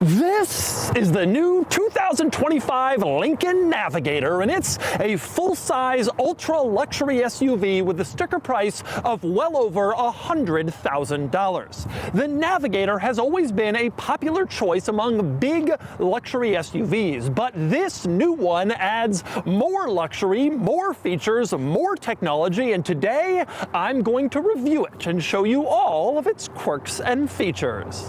This is the new 2025 Lincoln Navigator, and it's a full-size, ultra-luxury SUV with a sticker price of well over $100,000. The Navigator has always been a popular choice among big luxury SUVs, but this new one adds more luxury, more features, more technology, and today I'm going to review it and show you all of its quirks and features.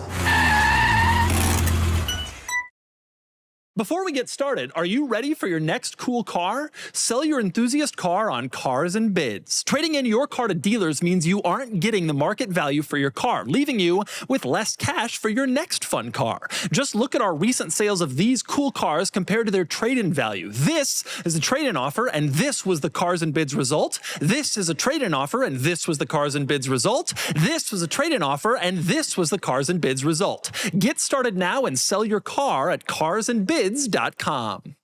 Before we get started, are you ready for your next cool car? Sell your enthusiast car on Cars and Bids. Trading in your car to dealers means you aren't getting the market value for your car, leaving you with less cash for your next fun car. Just look at our recent sales of these cool cars compared to their trade-in value. This is a trade-in offer, and this was the Cars and Bids result. This is a trade-in offer, and this was the Cars and Bids result. This was a trade-in offer, and this was the Cars and Bids result. Get started now and sell your car at carsandbids.com.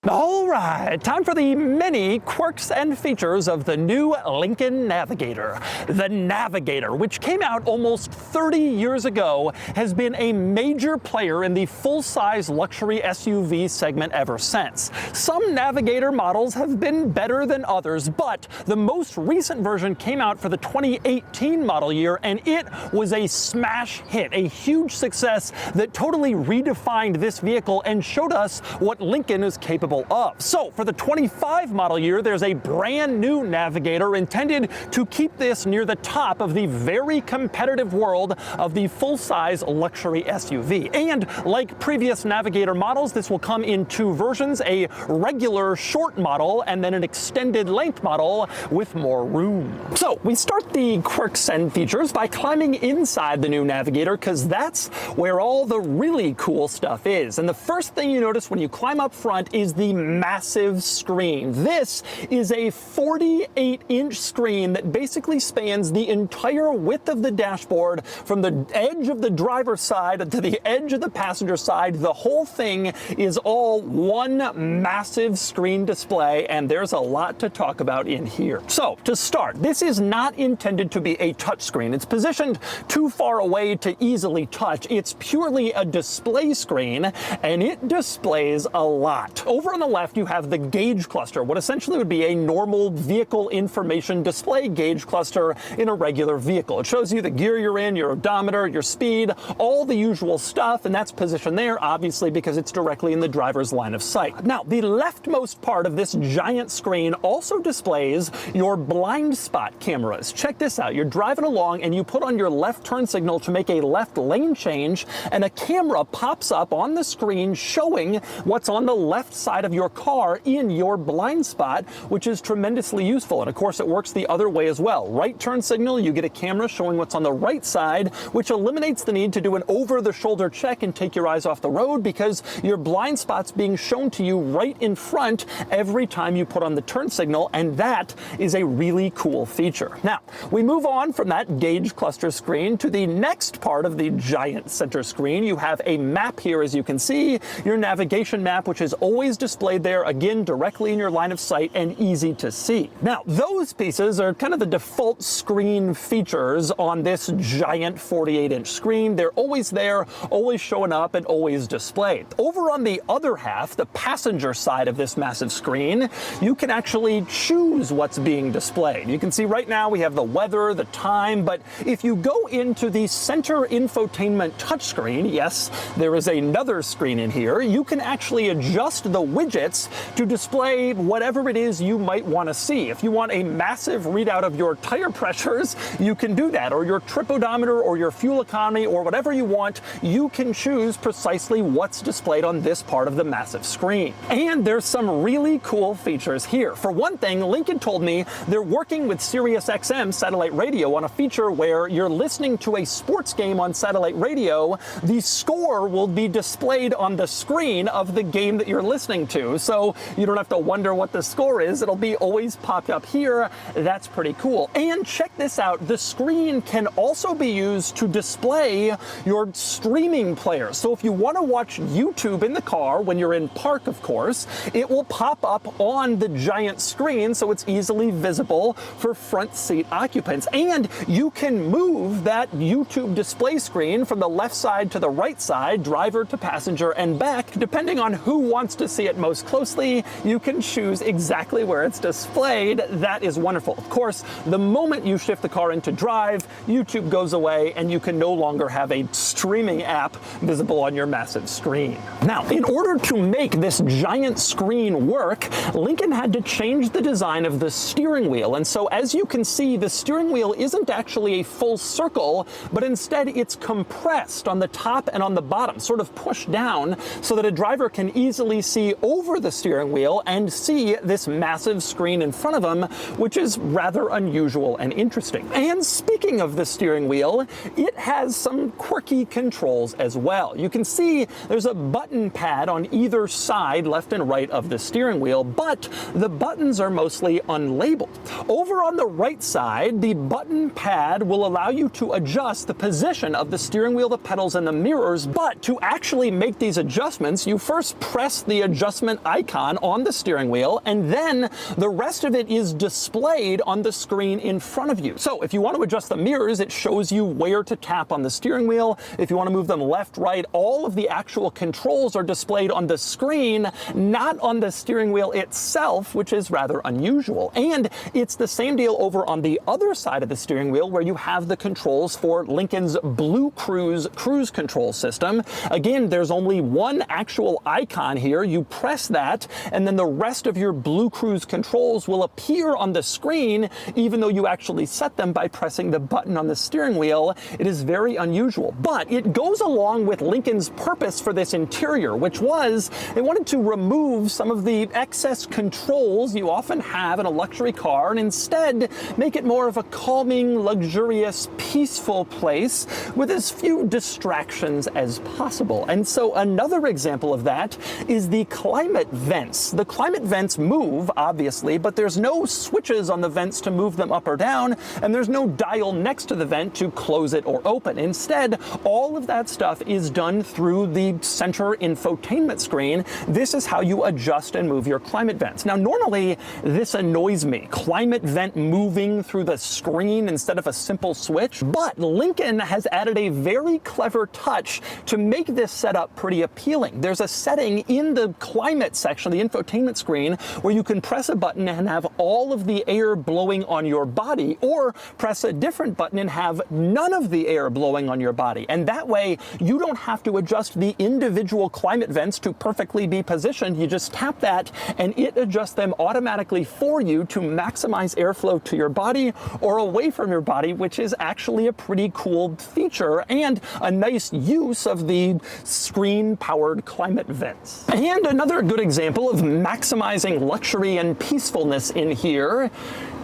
All right, time for the many quirks and features of the new Lincoln Navigator. The Navigator, which came out almost 30 years ago, has been a major player in the full-size luxury SUV segment ever since. Some Navigator models have been better than others, but the most recent version came out for the 2018 model year, and it was a smash hit, a huge success that totally redefined this vehicle and showed us what Lincoln is capable of. So for the 25 model year, there's a brand new Navigator intended to keep this near the top of the very competitive world of the full-size luxury SUV. And like previous Navigator models, this will come in two versions, a regular short model and then an extended length model with more room. So we start the quirks and features by climbing inside the new Navigator, because that's where all the really cool stuff is. And the first thing you notice when you climb up front is the massive screen. This is a 48-inch screen that basically spans the entire width of the dashboard from the edge of the driver's side to the edge of the passenger side. The whole thing is all one massive screen display, and there's a lot to talk about in here. So to start, this is not intended to be a touchscreen. It's positioned too far away to easily touch. It's purely a display screen, and it displays a lot. Over on the left, you have the gauge cluster, what essentially would be a normal vehicle information display gauge cluster in a regular vehicle. It shows you the gear you're in, your odometer, your speed, all the usual stuff, and that's positioned there, obviously, because it's directly in the driver's line of sight. Now, the leftmost part of this giant screen also displays your blind spot cameras. Check this out. You're driving along, and you put on your left turn signal to make a left lane change, and a camera pops up on the screen showing what's on the left side of your car in your blind spot, which is tremendously useful. And of course, it works the other way as well. Right turn signal, you get a camera showing what's on the right side, which eliminates the need to do an over-the-shoulder check and take your eyes off the road, because your blind spot's being shown to you right in front every time you put on the turn signal, and that is a really cool feature. Now, we move on from that gauge cluster screen to the next part of the giant center screen. You have a map here, as you can see, your navigation map, which is always displayed there, again, directly in your line of sight and easy to see. Now, those pieces are kind of the default screen features on this giant 48-inch screen. They're always there, always showing up, and always displayed. Over on the other half, the passenger side of this massive screen, you can actually choose what's being displayed. You can see right now we have the weather, the time, but if you go into the center infotainment touchscreen, yes, there is another screen in here, you can actually adjust the widgets to display whatever it is you might want to see. If you want a massive readout of your tire pressures, you can do that, or your trip odometer, or your fuel economy, or whatever you want, you can choose precisely what's displayed on this part of the massive screen. And there's some really cool features here. For one thing, Lincoln told me they're working with Sirius XM satellite radio on a feature where you're listening to a sports game on satellite radio, the score will be displayed on the screen of the game that you're listening going to, so you don't have to wonder what the score is. It'll be always popped up here. That's pretty cool. And check this out. The screen can also be used to display your streaming player. So if you want to watch YouTube in the car when you're in park, of course, it will pop up on the giant screen so it's easily visible for front seat occupants. And you can move that YouTube display screen from the left side to the right side, driver to passenger and back. Depending on who wants to see it most closely, you can choose exactly where it's displayed. That is wonderful. Of course, the moment you shift the car into drive, YouTube goes away and you can no longer have a streaming app visible on your massive screen. Now, in order to make this giant screen work, Lincoln had to change the design of the steering wheel. And so as you can see, the steering wheel isn't actually a full circle, but instead it's compressed on the top and on the bottom, sort of pushed down so that a driver can easily see over the steering wheel and see this massive screen in front of them, which is rather unusual and interesting. And speaking of the steering wheel, it has some quirky controls as well. You can see there's a button pad on either side, left and right of the steering wheel, but the buttons are mostly unlabeled. Over on the right side, the button pad will allow you to adjust the position of the steering wheel, the pedals, and the mirrors, but to actually make these adjustments, you first press the adjustment icon on the steering wheel, and then the rest of it is displayed on the screen in front of you. So if you want to adjust the mirrors, it shows you where to tap on the steering wheel. If you want to move them left, right, all of the actual controls are displayed on the screen, not on the steering wheel itself, which is rather unusual. And it's the same deal over on the other side of the steering wheel where you have the controls for Lincoln's Blue cruise control system. Again, there's only one actual icon here. You press that, and then the rest of your Blue Cruise controls will appear on the screen, even though you actually set them by pressing the button on the steering wheel. It is very unusual, but it goes along with Lincoln's purpose for this interior, which was they wanted to remove some of the excess controls you often have in a luxury car and instead make it more of a calming, luxurious, peaceful place with as few distractions as possible. And so another example of that is the climate vents. The climate vents move, obviously, but there's no switches on the vents to move them up or down, and there's no dial next to the vent to close it or open. Instead, all of that stuff is done through the center infotainment screen. This is how you adjust and move your climate vents. Now, normally this annoys me, climate vent moving through the screen instead of a simple switch, but Lincoln has added a very clever touch to make this setup pretty appealing. There's a setting in the climate section, the infotainment screen, where you can press a button and have all of the air blowing on your body, or press a different button and have none of the air blowing on your body. And that way, you don't have to adjust the individual climate vents to perfectly be positioned. You just tap that and it adjusts them automatically for you to maximize airflow to your body or away from your body, which is actually a pretty cool feature and a nice use of the screen-powered climate vents. And another good example of maximizing luxury and peacefulness in here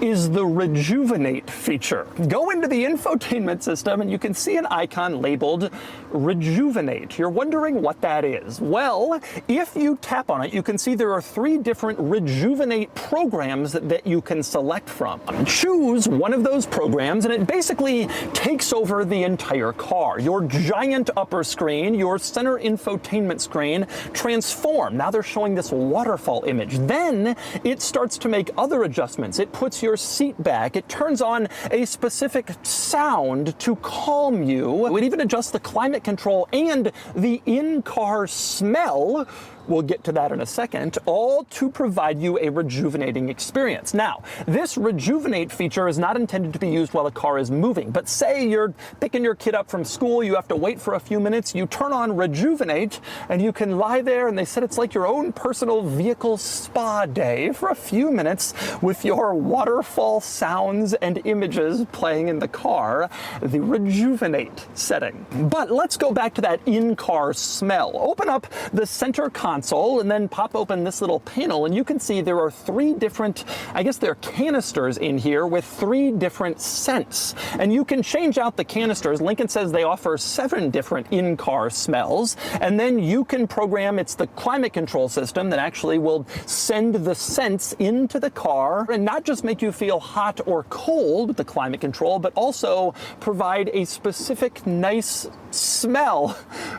is the Rejuvenate feature. Go into the infotainment system and you can see an icon labeled Rejuvenate. You're wondering what that is. Well, if you tap on it, you can see there are 3 different Rejuvenate programs that you can select from. Choose one of those programs and it basically takes over the entire car. Your giant upper screen, your center infotainment screen transform. Now they're showing this waterfall image. Then it starts to make other adjustments. It puts your seat back. It turns on a specific sound to calm you. It even adjusts the climate control and the in-car smell. We'll get to that in a second, all to provide you a rejuvenating experience. Now, this Rejuvenate feature is not intended to be used while the car is moving, but say you're picking your kid up from school, you have to wait for a few minutes, you turn on Rejuvenate, and you can lie there, and they said it's like your own personal vehicle spa day for a few minutes with your waterfall sounds and images playing in the car, the Rejuvenate setting. But let's let's go back to that in-car smell. Open up the center console and then pop open this little panel, and you can see there are 3 different, I guess they're canisters in here with 3 different scents. And you can change out the canisters. Lincoln says they offer 7 different in-car smells, and then you can program, it's the climate control system that actually will send the scents into the car and not just make you feel hot or cold with the climate control, but also provide a specific nice smell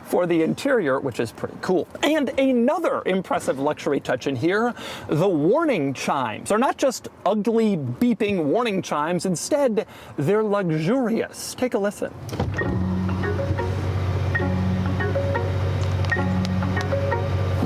for the interior, which is pretty cool. And another impressive luxury touch in here, the warning chimes are not just ugly beeping warning chimes, instead they're luxurious. Take a listen.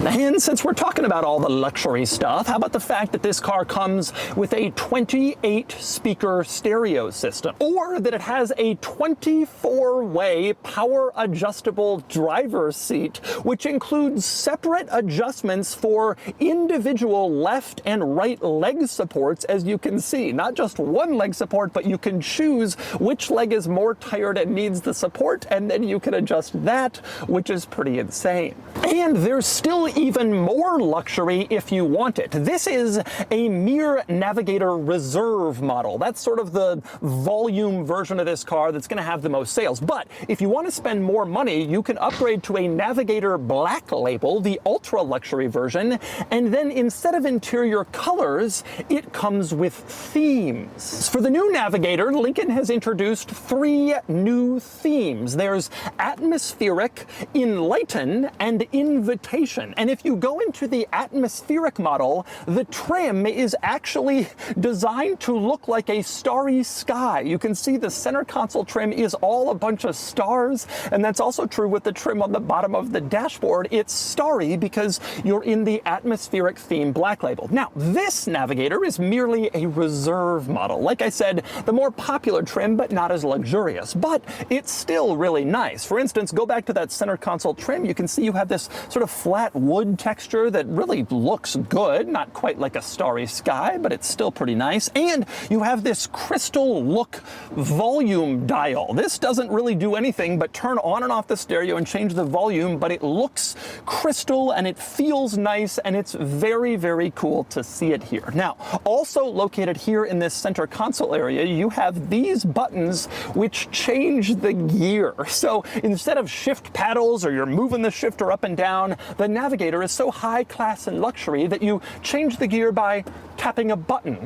And since we're talking about all the luxury stuff, how about the fact that this car comes with a 28-speaker stereo system, or that it has a 24-way power-adjustable driver's seat, which includes separate adjustments for individual left and right leg supports, as you can see. Not just one leg support, but you can choose which leg is more tired and needs the support, and then you can adjust that, which is pretty insane. And there's still even more luxury if you want it. This is a mere Navigator Reserve model. That's sort of the volume version of this car that's going to have the most sales. But if you want to spend more money, you can upgrade to a Navigator Black Label, the ultra luxury version, and then instead of interior colors, it comes with themes. For the new Navigator, Lincoln has introduced 3 new themes. There's Atmospheric, Enlighten, and Invitation. And if you go into the atmospheric model, the trim is actually designed to look like a starry sky. You can see the center console trim is all a bunch of stars, and that's also true with the trim on the bottom of the dashboard. It's starry because you're in the atmospheric theme Black Label. Now, this Navigator is merely a reserve model. Like I said, the more popular trim, but not as luxurious, but it's still really nice. For instance, go back to that center console trim. You can see you have this sort of flat wood texture that really looks good, not quite like a starry sky, but it's still pretty nice. And you have this crystal look volume dial. This doesn't really do anything but turn on and off the stereo and change the volume, but it looks crystal and it feels nice, and it's very, very cool to see it here. Now, also located here in this center console area, you have these buttons which change the gear. So instead of shift paddles or you're moving the shifter up and down, the Navigator is so high class and luxury that you change the gear by tapping a button.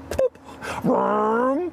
Boop. Boop.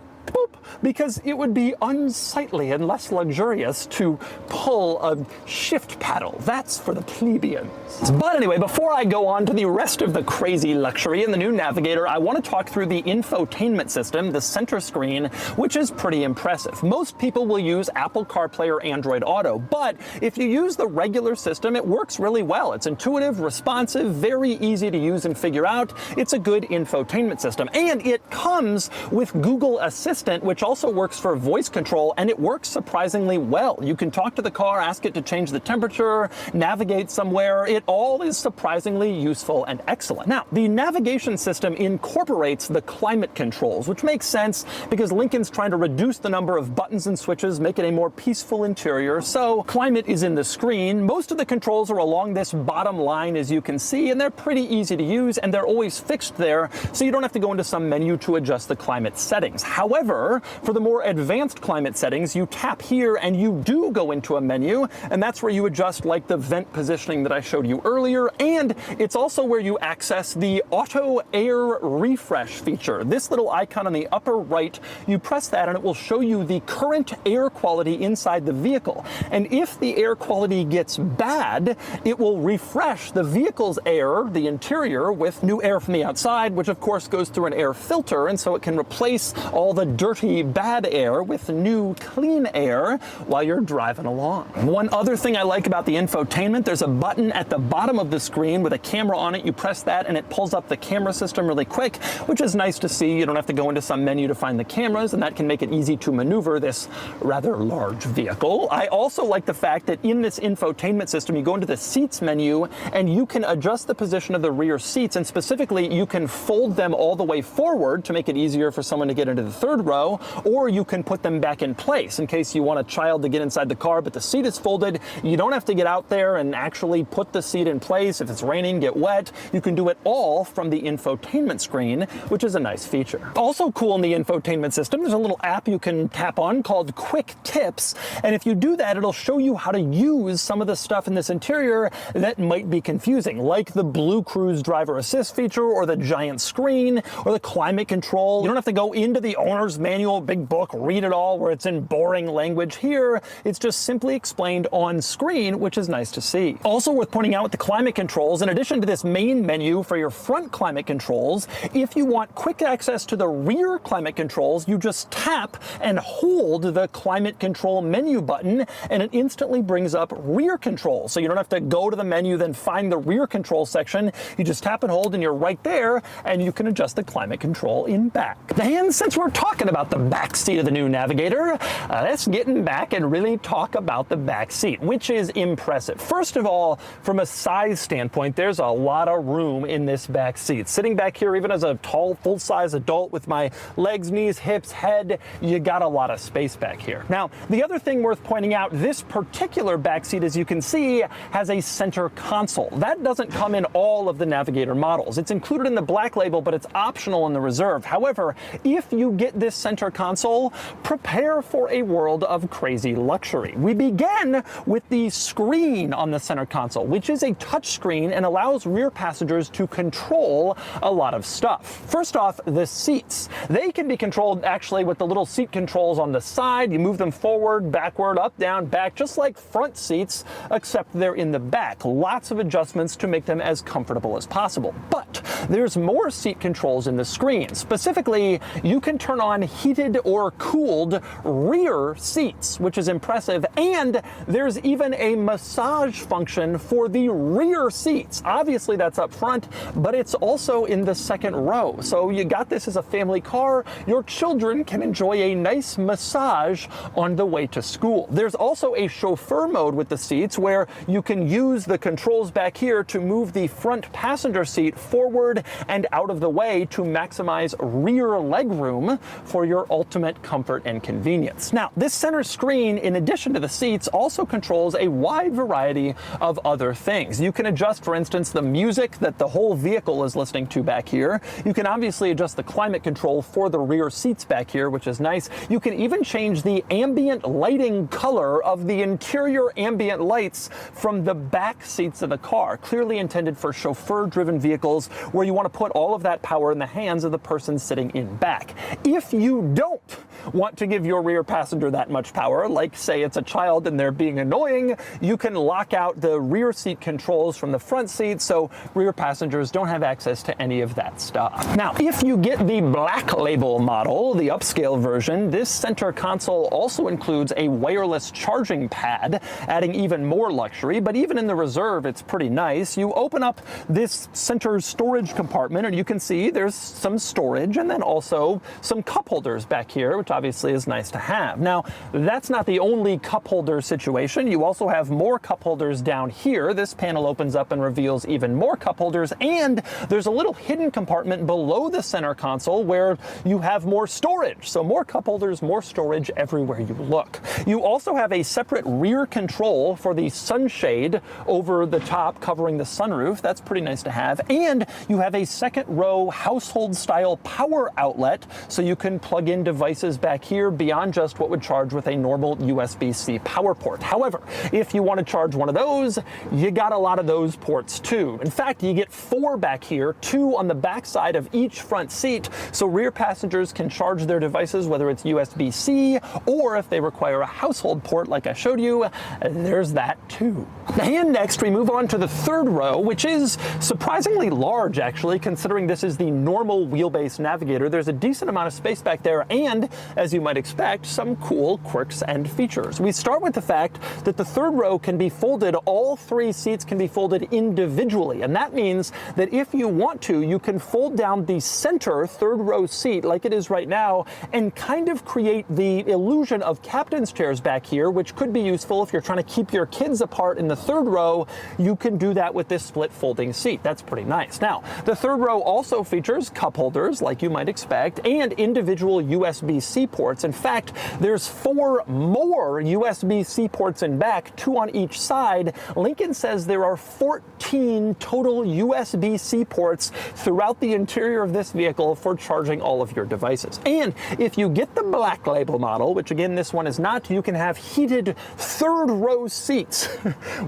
Because it would be unsightly and less luxurious to pull a shift paddle. That's for the plebeians. But anyway, before I go on to the rest of the crazy luxury in the new Navigator, I want to talk through the infotainment system, the center screen, which is pretty impressive. Most people will use Apple CarPlay or Android Auto, but if you use the regular system, it works really well. It's intuitive, responsive, very easy to use and figure out. It's a good infotainment system. And it comes with Google Assistant, which also works for voice control, and it works surprisingly well. You can talk to the car, ask it to change the temperature, navigate somewhere. It all is surprisingly useful and excellent. Now, the navigation system incorporates the climate controls, which makes sense because Lincoln's trying to reduce the number of buttons and switches, make it a more peaceful interior. So climate is in the screen. Most of the controls are along this bottom line, as you can see, and they're pretty easy to use, and they're always fixed there, so you don't have to go into some menu to adjust the climate settings. However, for the more advanced climate settings, you tap here and you do go into a menu, and that's where you adjust like the vent positioning that I showed you earlier, and it's also where you access the auto air refresh feature. This little icon on the upper right, you press that and it will show you the current air quality inside the vehicle. And if the air quality gets bad, it will refresh the vehicle's air, the interior, with new air from the outside, which of course goes through an air filter, and so it can replace all the dirty, bad air with new, clean air while you're driving along. One other thing I like about the infotainment, there's a button at the bottom of the screen with a camera on it. You press that and it pulls up the camera system really quick, which is nice to see. You don't have to go into some menu to find the cameras, and that can make it easy to maneuver this rather large vehicle. I also like the fact that in this infotainment system, you go into the seats menu and you can adjust the position of the rear seats, and specifically you can fold them all the way forward to make it easier for someone to get into the third row, or you can put them back in place in case you want a child to get inside the car, but the seat is folded. You don't have to get out there and actually put the seat in place. If it's raining, get wet, you can do it all from the infotainment screen, which is a nice feature. Also cool in the infotainment system, there's a little app you can tap on called Quick Tips, and if you do that, it'll show you how to use some of the stuff in this interior that might be confusing, like the Blue Cruise driver assist feature, or the giant screen, or the climate control. You don't have to go into the owner's manual, big book, read it all where it's in boring language. Here, it's just simply explained on screen, which is nice to see. Also worth pointing out with the climate controls, in addition to this main menu for your front climate controls, if you want quick access to the rear climate controls, you just tap and hold the climate control menu button, and it instantly brings up rear control. So you don't have to go to the menu, then find the rear control section. You just tap and hold, and you're right there, and you can adjust the climate control in back. And since we're talking about the back seat of the new Navigator, let's get in back and really talk about the back seat, which is impressive. First of all, from a size standpoint, there's a lot of room in this back seat. Sitting back here, even as a tall, full-size adult with my legs, knees, hips, head, you got a lot of space back here. Now, the other thing worth pointing out, this particular back seat, as you can see, has a center console. That doesn't come in all of the Navigator models. It's included in the Black Label, but it's optional in the Reserve. However, if you get this center console, prepare for a world of crazy luxury. We begin with the screen on the center console, which is a touch screen and allows rear passengers to control a lot of stuff. First off, the seats. They can be controlled actually with the little seat controls on the side. You move them forward, backward, up, down, back, just like front seats, except they're in the back. Lots of adjustments to make them as comfortable as possible. But there's more seat controls in the screen. Specifically, you can turn on heated or cooled rear seats, which is impressive, and there's even a massage function for the rear seats. Obviously that's up front, but it's also in the second row. So you got this as a family car. Your children can enjoy a nice massage on the way to school. There's also a chauffeur mode with the seats where you can use the controls back here to move the front passenger seat forward and out of the way to maximize rear leg room for your ultimate comfort and convenience. Now, this center screen, in addition to the seats, also controls a wide variety of other things. You can adjust, for instance, the music that the whole vehicle is listening to back here. You can obviously adjust the climate control for the rear seats back here, which is nice. You can even change the ambient lighting color of the interior ambient lights from the back seats of the car, clearly intended for chauffeur-driven vehicles where you want to put all of that power in the hands of the person sitting in back. If you don't want to give your rear passenger that much power, like say it's a child and they're being annoying, you can lock out the rear seat controls from the front seat so rear passengers don't have access to any of that stuff. Now, if you get the Black Label model, the upscale version, this center console also includes a wireless charging pad, adding even more luxury, but even in the Reserve, it's pretty nice. You open up this center storage compartment and you can see there's some storage and then also some cup holders back here, which obviously is nice to have. Now, that's not the only cup holder situation. You also have more cup holders down here. This panel opens up and reveals even more cup holders, and there's a little hidden compartment below the center console where you have more storage. So more cup holders, more storage everywhere you look. You also have a separate rear control for the sunshade over the top covering the sunroof. That's pretty nice to have. And you have a second row household style power outlet, so you can plug in devices back here beyond just what would charge with a normal USB-C power port. However, if you want to charge one of those, you got a lot of those ports too. In fact, you get 4 back here, 2 on the back side of each front seat, so rear passengers can charge their devices, whether it's USB-C or if they require a household port like I showed you, there's that too. And next we move on to the third row, which is surprisingly large actually, considering this is the normal wheelbase Navigator. There's a decent amount of space back there, and as you might expect, some cool quirks and features. We start with the fact that the third row can be folded. All 3 seats can be folded individually, and that means that if you want to, you can fold down the center third row seat like it is right now and kind of create the illusion of captain's chairs back here, which could be useful if you're trying to keep your kids apart in the third row, you can do that with this split folding seat. That's pretty nice. Now, the third row also features cup holders, like you might expect, and individual USB-C ports. In fact, there's 4 more USB-C ports in back, 2 on each side. Lincoln says there are 14 total USB-C ports throughout the interior of this vehicle for charging all of your devices. And if you get the black label model, which again this one is not, you can have heated third row seats,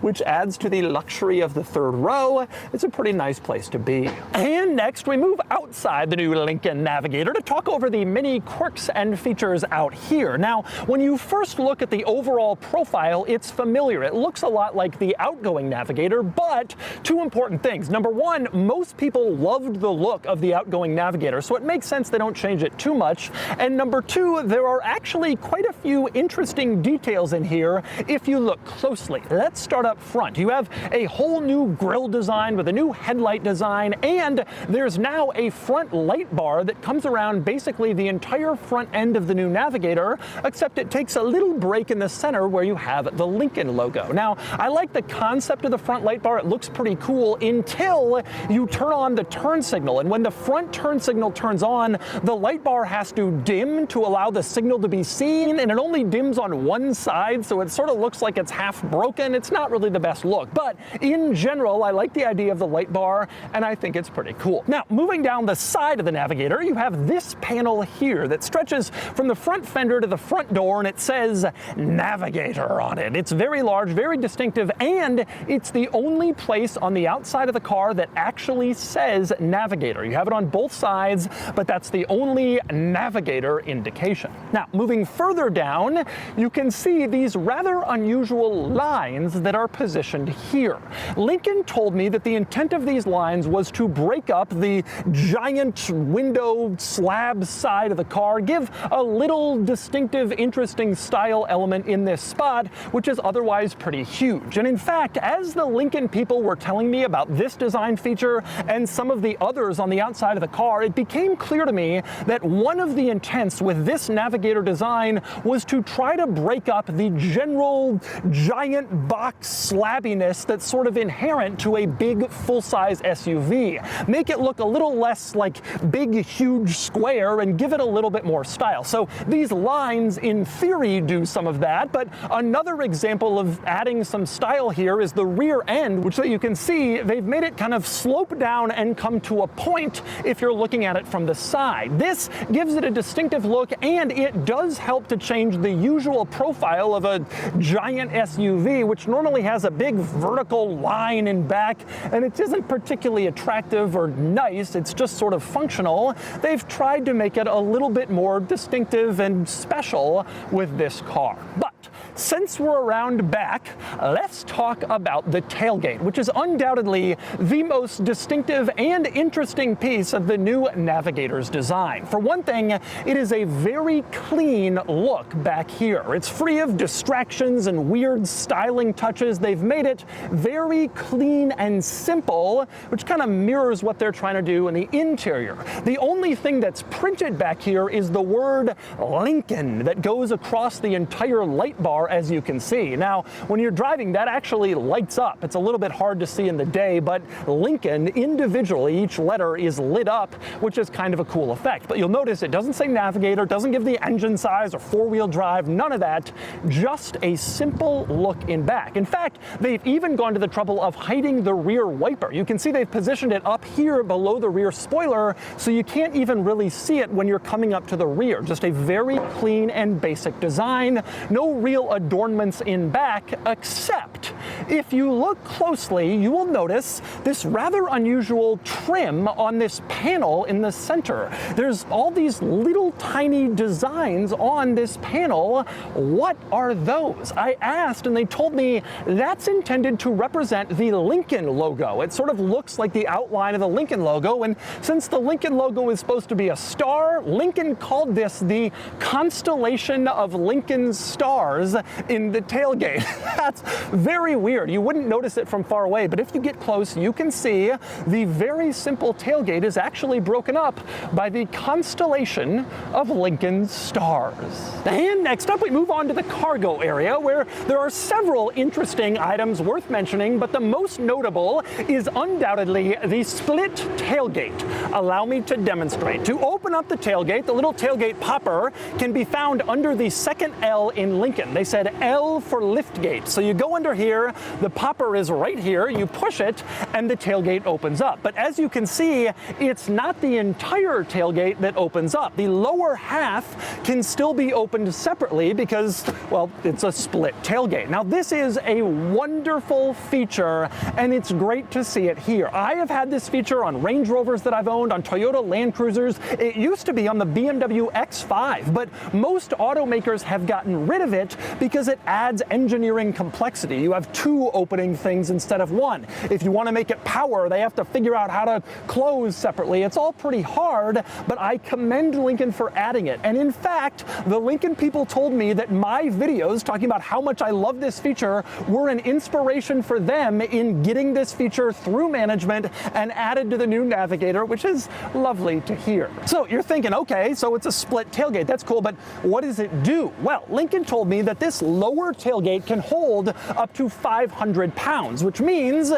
which adds to the luxury of the third row. It's a pretty nice place to be. And next we move outside the new Lincoln Navigator to talk over the many quirks and features out here. Now, when you first look at the overall profile, it's familiar. It looks a lot like the outgoing Navigator, but 2 important things. Number 1, most people loved the look of the outgoing Navigator, so it makes sense they don't change it too much. And number 2, there are actually quite a few interesting details in here if you look closely. Let's start up front. You have a whole new grille design with a new headlight design, and there's now a front light bar that comes around basically the entire front end of the new Navigator, except it takes a little break in the center where you have the Lincoln logo. Now, I like the concept of the front light bar. It looks pretty cool until you turn on the turn signal, and when the front turn signal turns on, the light bar has to dim to allow the signal to be seen, and it only dims on one side, so it sort of looks like it's half broken. It's not really the best look, but in general, I like the idea of the light bar, and I think it's pretty cool. Now, moving down the side of the Navigator, you have this panel here that stretches from the front fender to the front door, and it says Navigator on it. It's very large, very distinctive, and it's the only place on the outside of the car that actually says Navigator. You have it on both sides, but that's the only Navigator indication. Now, moving further down, you can see these rather unusual lines that are positioned here. Lincoln told me that the intent of these lines was to break up the giant window slab side of the car, give a little distinctive, interesting style element in this spot, which is otherwise pretty huge. And in fact, as the Lincoln people were telling me about this design feature and some of the others on the outside of the car, it became clear to me that one of the intents with this Navigator design was to try to break up the general giant box slabbiness that's sort of inherent to a big full-size SUV. Make it look a little less like big, huge square and give it a little bit more style. So these lines, in theory, do some of that, but another example of adding some style here is the rear end, which you can see they've made it kind of slope down and come to a point if you're looking at it from the side. This gives it a distinctive look, and it does help to change the usual profile of a giant SUV, which normally has a big vertical line in back, and it isn't particularly attractive or nice. It's just sort of functional. They've tried to make it a little bit more distinctive and special with this car. But since we're around back, let's talk about the tailgate, which is undoubtedly the most distinctive and interesting piece of the new Navigator's design. For one thing, it is a very clean look back here. It's free of distractions and weird styling touches. They've made it very clean and simple, which kind of mirrors what they're trying to do in the interior. The only thing that's printed back here is the word Lincoln that goes across the entire light bar, as you can see. Now, when you're driving, that actually lights up. It's a little bit hard to see in the day, but Lincoln, individually, each letter is lit up, which is kind of a cool effect. But you'll notice it doesn't say Navigator, doesn't give the engine size or four-wheel drive, none of that, just a simple look in back. In fact, they've even gone to the trouble of hiding the rear wiper. You can see they've positioned it up here below the rear spoiler, so you can't even really see it when you're coming up to the rear. Just a very clean and basic design. No real adornments in back, except if you look closely, you will notice this rather unusual trim on this panel in the center. There's all these little tiny designs on this panel. What are those? I asked, and they told me that's intended to represent the Lincoln logo. It sort of looks like the outline of the Lincoln logo, and since the Lincoln logo is supposed to be a star, Lincoln called this the constellation of Lincoln's stars, in the tailgate. That's very weird. You wouldn't notice it from far away, but if you get close, you can see the very simple tailgate is actually broken up by the constellation of Lincoln's stars. And next up, we move on to the cargo area, where there are several interesting items worth mentioning, but the most notable is undoubtedly the split tailgate. Allow me to demonstrate. To open up the tailgate, the little tailgate popper can be found under the second L in Lincoln. They said L for liftgate. So you go under here, the popper is right here, you push it, and the tailgate opens up. But as you can see, it's not the entire tailgate that opens up. The lower half can still be opened separately because, well, it's a split tailgate. Now, this is a wonderful feature, and it's great to see it here. I have had this feature on Range Rovers that I've owned, on Toyota Land Cruisers. It used to be on the BMW X7, but most automakers have gotten rid of it because it adds engineering complexity. You have two opening things instead of one. If you want to make it power, they have to figure out how to close separately. It's all pretty hard, but I commend Lincoln for adding it. And in fact, the Lincoln people told me that my videos talking about how much I love this feature were an inspiration for them in getting this feature through management and added to the new Navigator, which is lovely to hear. So you're thinking, okay, so it's a split tailgate. That's cool, but what does it do? Well, Lincoln told me that this lower tailgate can hold up to 500 pounds, which means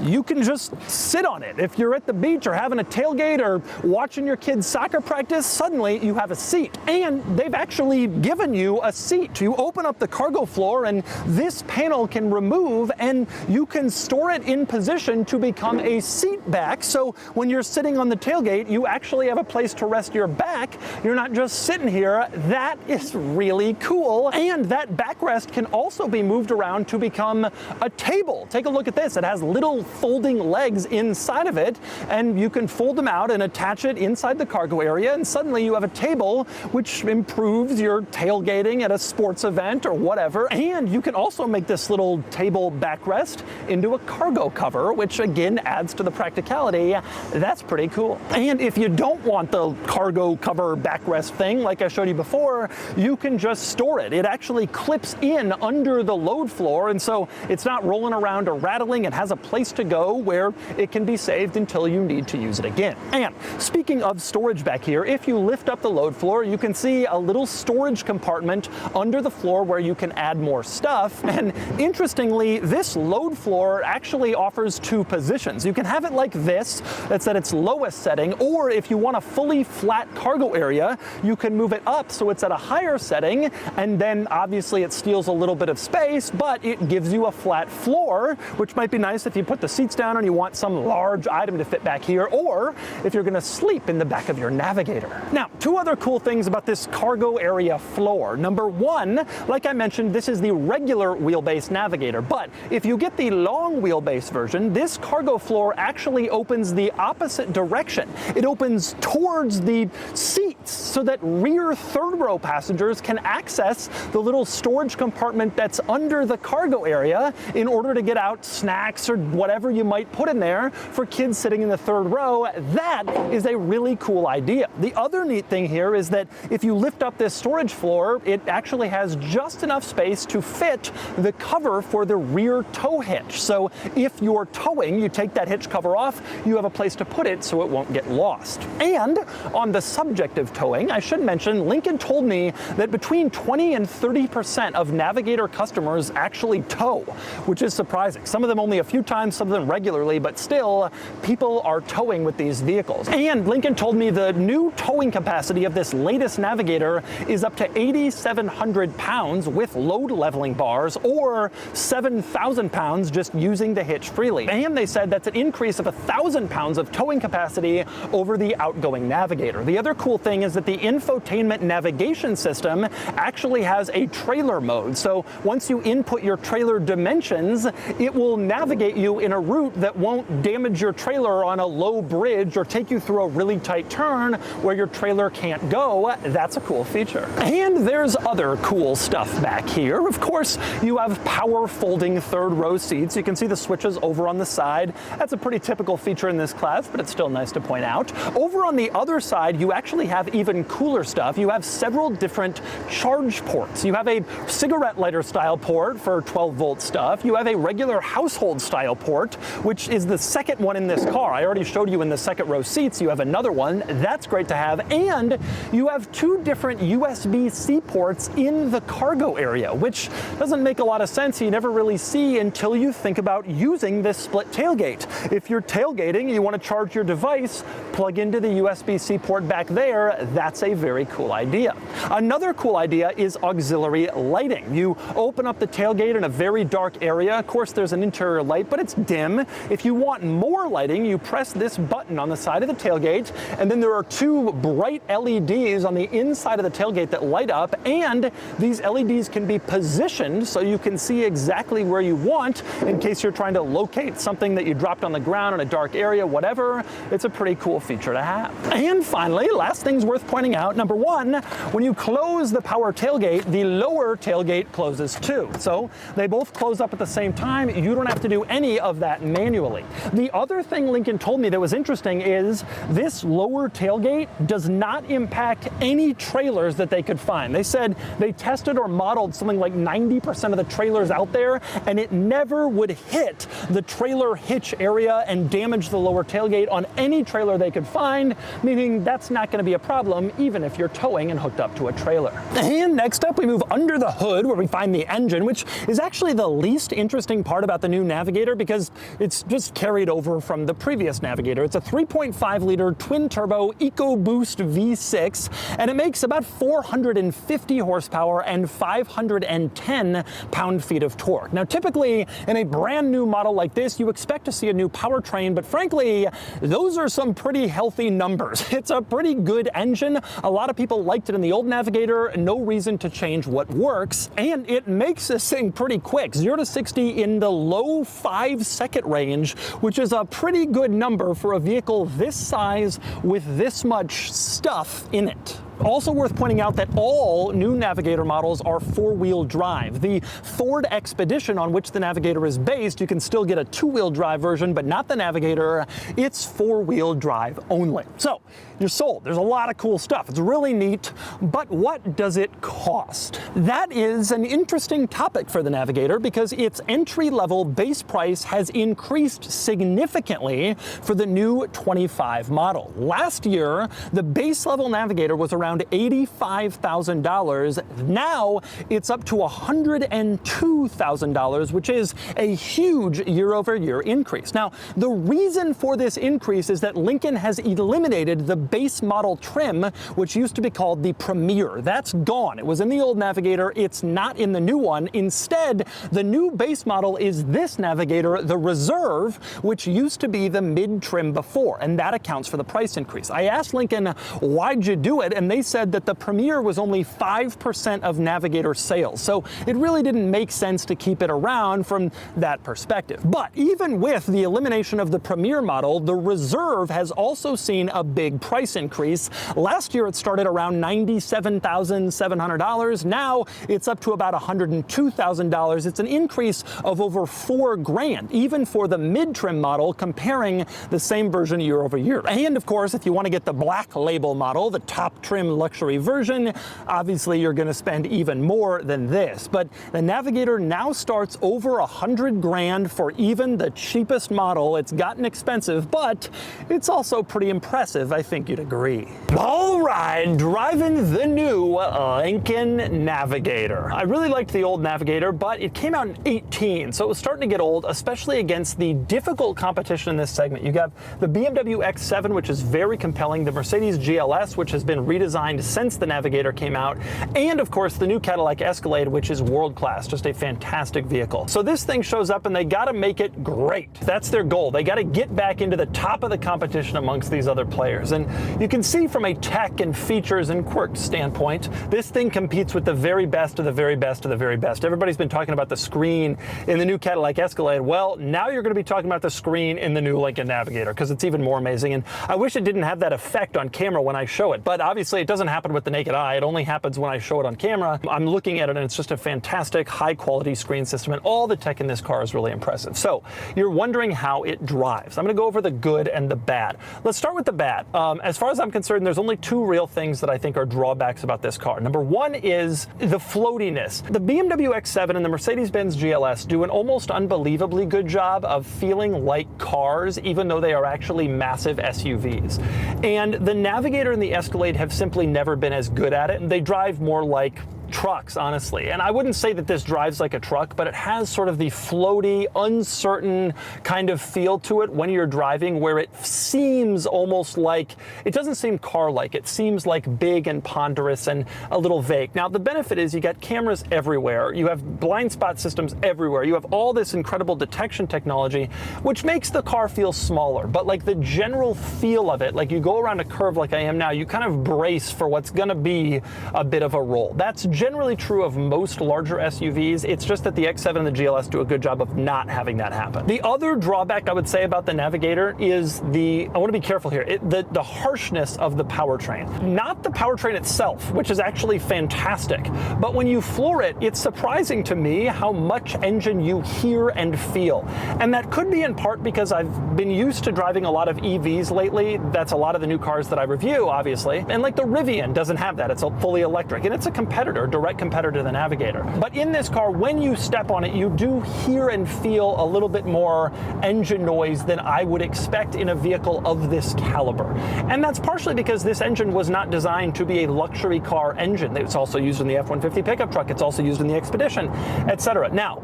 you can just sit on it. If you're at the beach or having a tailgate or watching your kids' soccer practice, suddenly you have a seat. And they've actually given you a seat. You open up the cargo floor and this panel can remove and you can store it in position to become a seat back. So when you're sitting on the tailgate, you actually have a place to rest your back. You're not just sitting here. That is really cool. And that backrest can also be moved around to become a table. Take a look at this. It has little folding legs inside of it, and you can fold them out and attach it inside the cargo area, and suddenly you have a table which improves your tailgating at a sports event or whatever. And you can also make this little table backrest into a cargo cover, which again adds to the practicality. That's pretty cool. And if you don't want the cargo cover backrest thing, like I showed you before, you can just store it. It actually clips in under the load floor, and so it's not rolling around or rattling. It has a place to go where it can be saved until you need to use it again. And speaking of storage back here, if you lift up the load floor, you can see a little storage compartment under the floor where you can add more stuff. And interestingly, this load floor actually offers two positions. You can have it like this, that's at its lowest setting, or if you want a fully flat cargo area, you can move it up so it's at a higher setting, and then obviously it steals a little bit of space, but it gives you a flat floor, which might be nice if you put the seats down and you want some large item to fit back here, or if you're going to sleep in the back of your Navigator. Now, two other cool things about this cargo area floor. Number one, like I mentioned, this is the regular wheelbase Navigator, but if you get the long wheelbase version, this cargo floor actually opens the opposite direction. It opens towards the seats so that rear third row passengers can access the little storage compartment that's under the cargo area in order to get out snacks or whatever you might put in there for kids sitting in the third row. That is a really cool idea. The other neat thing here is that if you lift up this storage floor, it actually has just enough space to fit the cover for the rear tow hitch. So if you're towing, you take that hitch cover off, you have a place to put it so it won't get lost. And on the subject of towing, I should mention, Lincoln told me that between 20 and 30% of Navigator customers actually tow, which is surprising. Some of them only a few times, some of them regularly, but still, people are towing with these vehicles. And Lincoln told me the new towing capacity of this latest Navigator is up to 8,700 pounds with load leveling bars, or 7,000 pounds just using the hitch freely. And they said that's an increase of 1,000 pounds of towing capacity over the outgoing Navigator. The other cool thing is that the infotainment navigation system actually has a trailer mode. So once you input your trailer dimensions, it will navigate you in a route that won't damage your trailer on a low bridge or take you through a really tight turn where your trailer can't go. That's a cool feature. And there's other cool stuff back here. Of course, you have power folding third row seats. You can see the switches over on the side. That's a pretty typical feature in this class, but it's still nice to point out. Over on the other side, you actually have even cooler stuff. You have several different charge ports. You have a cigarette lighter style port for 12-volt stuff. You have a regular household style port, which is the second one in this car. I already showed you in the second row seats. You have another one. That's great to have. And you have two different USB-C ports in the cargo area, which doesn't make a lot of sense. You never really see until you think about using this split tailgate. If you're tailgating and you want to charge your device, plug into the USB-C port back there. That's a very cool idea. Another cool idea is auxiliary lighting. You open up the tailgate in a very dark area. Of course, there's an interior light, but it's dim. If you want more lighting, you press this button on the side of the tailgate, and then there are two bright LEDs on the inside of the tailgate that light up, and these LEDs can be positioned so you can see exactly where you want in case you're trying to locate something that you dropped on the ground in a dark area, whatever. It's a pretty cool feature to have. And finally, last thing's worth pointing out, number one, when you close the power tailgate, the lower tailgate closes too. So they both close up at the same time. You don't have to do any of that manually. The other thing Lincoln told me that was interesting is this lower tailgate does not impact any trailers that they could find. They said they tested or modeled something like 90% of the trailers out there, and it never would hit the trailer hitch area and damage the lower tailgate on any trailer they could find, meaning that's not going to be a problem even if you're towing and hooked up to a trailer. And next up, we move under the hood where we find the engine, which is actually the least interesting part about the new Navigator because it's just carried over from the previous Navigator. It's a 3.5-liter twin-turbo EcoBoost V6, and it makes about 450 horsepower and 510 pound-feet of torque. Now, typically, in a brand new model like this, you expect to see a new powertrain, but frankly, those are some pretty healthy numbers. It's a pretty good engine. A lot of people liked it in the old Navigator. No reason to change what works, and it makes this thing pretty quick. 0 to 60 in the low 5-second range, which is a pretty good number for a vehicle this size with this much stuff in it. Also worth pointing out that all new Navigator models are four-wheel drive. The Ford Expedition, on which the Navigator is based, you can still get a two-wheel drive version, but not the Navigator. It's four-wheel drive only. So you're sold. There's a lot of cool stuff. It's really neat, but what does it cost? That is an interesting topic for the Navigator because its entry-level base price has increased significantly for the new 25 model. Last year, the base-level Navigator was around $85,000. Now it's up to $102,000, which is a huge year-over-year increase. Now, the reason for this increase is that Lincoln has eliminated the base model trim, which used to be called the Premier. That's gone. It was in the old Navigator. It's not in the new one. Instead, the new base model is this Navigator, the Reserve, which used to be the mid-trim before, and that accounts for the price increase. I asked Lincoln, why'd you do it? And they said that the Premier was only 5% of Navigator sales, so it really didn't make sense to keep it around from that perspective. But even with the elimination of the Premier model, the Reserve has also seen a big price increase. Last year it started around $97,700. Now it's up to about $102,000. It's an increase of over $4,000, even for the mid-trim model, comparing the same version year over year. And of course, if you want to get the Black Label model, the top trim luxury version, obviously you're going to spend even more than this. But the Navigator now starts over $100,000 for even the cheapest model. It's gotten expensive, but it's also pretty impressive. I think you'd agree. All right, driving the new Lincoln Navigator. I really liked the old Navigator, but it came out in 2018, so it was starting to get old, especially against the difficult competition in this segment. You got the BMW X7, which is very compelling, the Mercedes GLS, which has been redesigned designed since the Navigator came out, and of course the new Cadillac Escalade, which is world-class, just a fantastic vehicle. So this thing shows up and they gotta make it great. That's their goal. They gotta get back into the top of the competition amongst these other players. And you can see from a tech and features and quirks standpoint, this thing competes with the very best of the very best of the very best. Everybody's been talking about the screen in the new Cadillac Escalade. Well, now you're gonna be talking about the screen in the new Lincoln Navigator, because it's even more amazing. And I wish it didn't have that effect on camera when I show it, but obviously it doesn't happen with the naked eye. It only happens when I show it on camera. I'm looking at it and it's just a fantastic high quality screen system, and all the tech in this car is really impressive. So you're wondering how it drives. I'm gonna go over the good and the bad. Let's start with the bad. As far as I'm concerned, there's only two real things that I think are drawbacks about this car. Number one is the floatiness. The BMW X7 and the Mercedes-Benz GLS do an almost unbelievably good job of feeling like cars, even though they are actually massive SUVs. And the Navigator and the Escalade have simply never been as good at it. They drive more like trucks, honestly. And I wouldn't say that this drives like a truck, but it has sort of the floaty, uncertain kind of feel to it when you're driving, where it seems almost like, it doesn't seem car-like, it seems like big and ponderous and a little vague. Now, the benefit is you got cameras everywhere, you have blind spot systems everywhere, you have all this incredible detection technology, which makes the car feel smaller, but like the general feel of it, like you go around a curve like I am now, you kind of brace for what's gonna be a bit of a roll. That's generally true of most larger SUVs. It's just that the X7 and the GLS do a good job of not having that happen. The other drawback I would say about the Navigator is I want to be careful here, the harshness of the powertrain. Not the powertrain itself, which is actually fantastic, but when you floor it, it's surprising to me how much engine you hear and feel. And that could be in part because I've been used to driving a lot of EVs lately. That's a lot of the new cars that I review, obviously. And like the Rivian doesn't have that. It's a fully electric, and it's a competitor, direct competitor to the Navigator. But in this car, when you step on it, you do hear and feel a little bit more engine noise than I would expect in a vehicle of this caliber. And that's partially because this engine was not designed to be a luxury car engine. It's also used in the F-150 pickup truck. It's also used in the Expedition, etc. Now,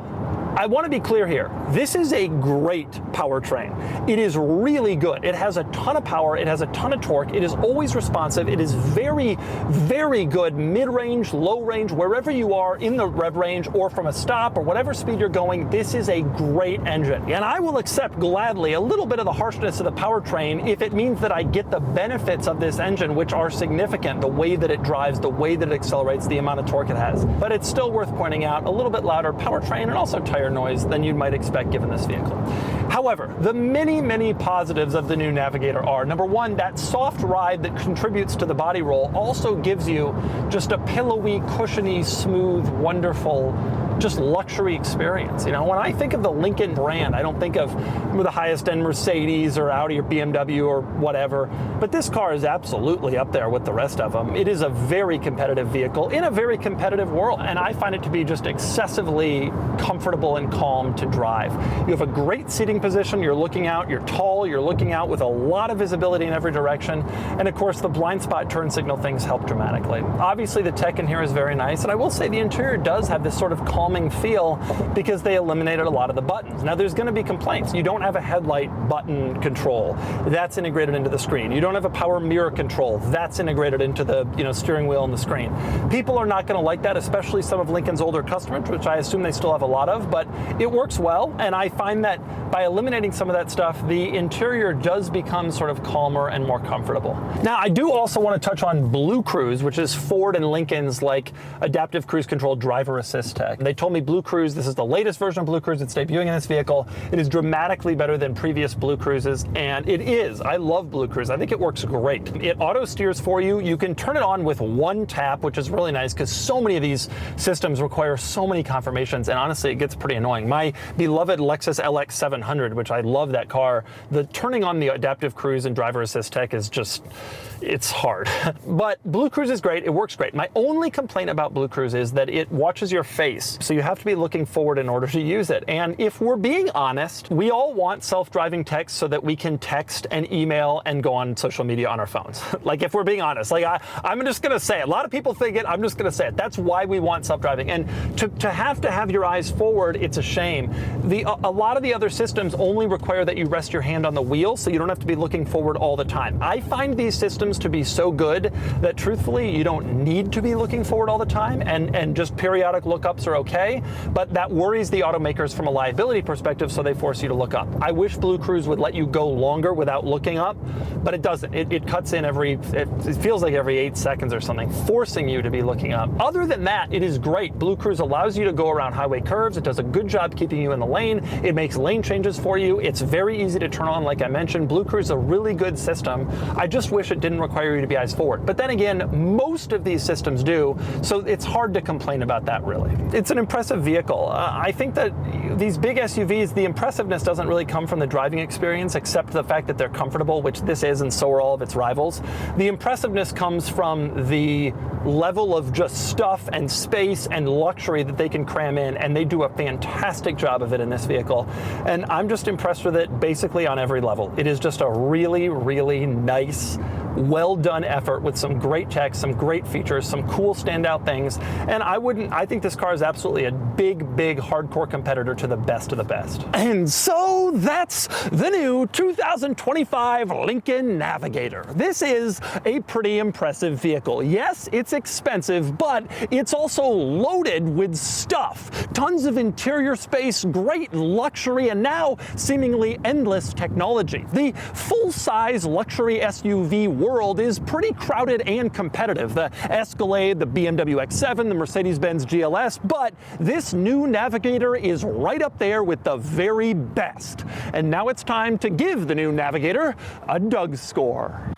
I want to be clear here. This is a great powertrain. It is really good. It has a ton of power. It has a ton of torque. It is always responsive. It is very, very good mid-range, low-range, wherever you are in the rev range or from a stop or whatever speed you're going. This is a great engine. And I will accept gladly a little bit of the harshness of the powertrain if it means that I get the benefits of this engine, which are significant. The way that it drives, the way that it accelerates, the amount of torque it has. But it's still worth pointing out, a little bit louder powertrain and also tire noise than you might expect given this vehicle. However, the many, many positives of the new Navigator are, number one, that soft ride that contributes to the body roll also gives you just a pillowy, cushiony, smooth, wonderful, just luxury experience. You know, when I think of the Lincoln brand, I don't think of the highest end Mercedes or Audi or BMW or whatever, but this car is absolutely up there with the rest of them. It is a very competitive vehicle in a very competitive world, and I find it to be just excessively comfortable and calm to drive. You have a great seating position, you're looking out, you're tall, you're looking out with a lot of visibility in every direction, and of course the blind spot turn signal things help dramatically. Obviously the tech in here is very nice, and I will say the interior does have this sort of calming feel because they eliminated a lot of the buttons. Now there's going to be complaints. You don't have a headlight button control. That's integrated into the screen. You don't have a power mirror control. That's integrated into the steering wheel and the screen. People are not going to like that, especially some of Lincoln's older customers, which I assume they still have a lot of, but it works well, and I find that by eliminating some of that stuff, the interior does become sort of calmer and more comfortable. Now, I do also want to touch on Blue Cruise, which is Ford and Lincoln's like adaptive cruise control driver assist tech. They told me Blue Cruise, this is the latest version of Blue Cruise that's debuting in this vehicle. It is dramatically better than previous Blue Cruises, and it is. I love Blue Cruise. I think it works great. It auto steers for you. You can turn it on with one tap, which is really nice because so many of these systems require so many confirmations, and honestly, it gets pretty annoying. My beloved Lexus LX 700, which I love that car, the turning on the adaptive cruise and driver assist tech is just, it's hard. But Blue Cruise is great. It works great. My only complaint about Blue Cruise is that it watches your face. So you have to be looking forward in order to use it. And if we're being honest, we all want self-driving text so that we can text and email and go on social media on our phones. Like, if we're being honest, like I'm just gonna say it. A lot of people think it, I'm just gonna say it. That's why we want self-driving. And to have your eyes forward, it's a shame. A lot of the other systems systems only require that you rest your hand on the wheel, so you don't have to be looking forward all the time. I find these systems to be so good that truthfully, you don't need to be looking forward all the time, and just periodic lookups are okay, but that worries the automakers from a liability perspective, so they force you to look up. I wish Blue Cruise would let you go longer without looking up, but it doesn't. It cuts in it feels like every 8 seconds or something, forcing you to be looking up. Other than that, it is great. Blue Cruise allows you to go around highway curves. It does a good job keeping you in the lane. It makes lane changes for you. It's very easy to turn on, like I mentioned. Blue Cruise is a really good system. I just wish it didn't require you to be eyes forward. But then again, most of these systems do, so it's hard to complain about that, really. It's an impressive vehicle. I think that these big SUVs, the impressiveness doesn't really come from the driving experience, except the fact that they're comfortable, which this is, and so are all of its rivals. The impressiveness comes from the level of just stuff and space and luxury that they can cram in, and they do a fantastic job of it in this vehicle. And I'm just impressed with it basically on every level. It is just a really, really nice, well done effort with some great tech, some great features, some cool standout things. And I think this car is absolutely a big, big hardcore competitor to the best of the best. And so that's the new 2025 Lincoln Navigator. This is a pretty impressive vehicle. Yes, it's expensive, but it's also loaded with stuff. Tons of interior space, great luxury, and now seemingly endless technology. The full-size luxury SUV world is pretty crowded and competitive. The Escalade, the BMW X7, the Mercedes-Benz GLS, but this new Navigator is right up there with the very best. And now it's time to give the new Navigator a DOUGSCORE.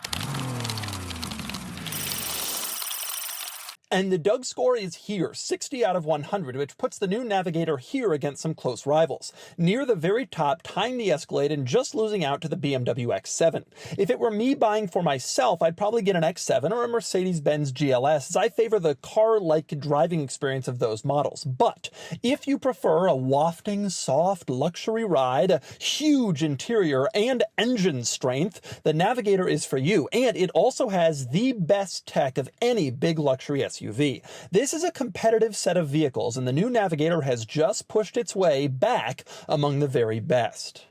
And the DOUGSCORE is here, 60 out of 100, which puts the new Navigator here against some close rivals. Near the very top, tying the Escalade and just losing out to the BMW X7. If it were me buying for myself, I'd probably get an X7 or a Mercedes-Benz GLS, as I favor the car-like driving experience of those models. But if you prefer a wafting, soft, luxury ride, a huge interior, and engine strength, the Navigator is for you. And it also has the best tech of any big luxury SUV. This is a competitive set of vehicles, and the new Navigator has just pushed its way back among the very best.